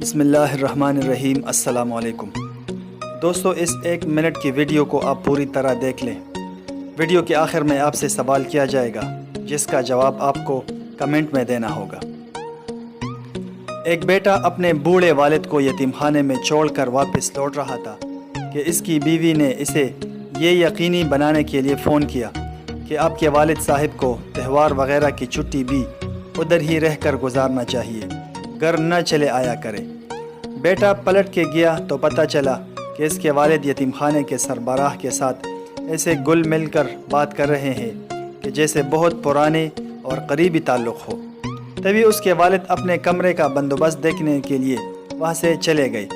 بسم اللہ الرحمن الرحیم۔ السلام علیکم دوستو، اس 1 منٹ کی ویڈیو کو آپ پوری طرح دیکھ لیں۔ ویڈیو کے آخر میں آپ سے سوال کیا جائے گا جس کا جواب آپ کو کمنٹ میں دینا ہوگا۔ ایک بیٹا اپنے بوڑھے والد کو یتیم خانے میں چھوڑ کر واپس لوٹ رہا تھا کہ اس کی بیوی نے اسے یہ یقینی بنانے کے لیے فون کیا کہ آپ کے والد صاحب کو تہوار وغیرہ کی چھٹی بھی ادھر ہی رہ کر گزارنا چاہیے، گھر نہ چلے آیا کرے۔ بیٹا پلٹ کے گیا تو پتہ چلا کہ اس کے والد یتیم خانے کے سربراہ کے ساتھ ایسے گل مل کر بات کر رہے ہیں کہ جیسے بہت پرانے اور قریبی تعلق ہو۔ تبھی اس کے والد اپنے کمرے کا بندوبست دیکھنے کے لیے وہاں سے چلے گئے۔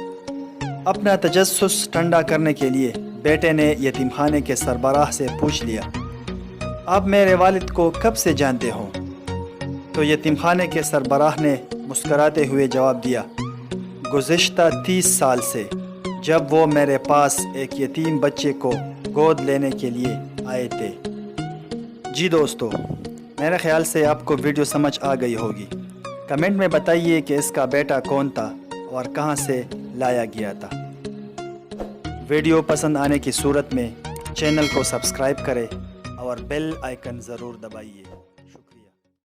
اپنا تجسس ٹھنڈا کرنے کے لیے بیٹے نے یتیم خانے کے سربراہ سے پوچھ لیا، آپ میرے والد کو کب سے جانتے ہو؟ تو یتیم خانے کے سربراہ نے مسکراتے ہوئے جواب دیا، گزشتہ 30 سال سے، جب وہ میرے پاس ایک یتیم بچے کو گود لینے کے لیے آئے تھے۔ جی دوستو، میرے خیال سے آپ کو ویڈیو سمجھ آ گئی ہوگی۔ کمنٹ میں بتائیے کہ اس کا بیٹا کون تھا اور کہاں سے لایا گیا تھا۔ ویڈیو پسند آنے کی صورت میں چینل کو سبسکرائب کریں اور بیل آئیکن ضرور دبائیے۔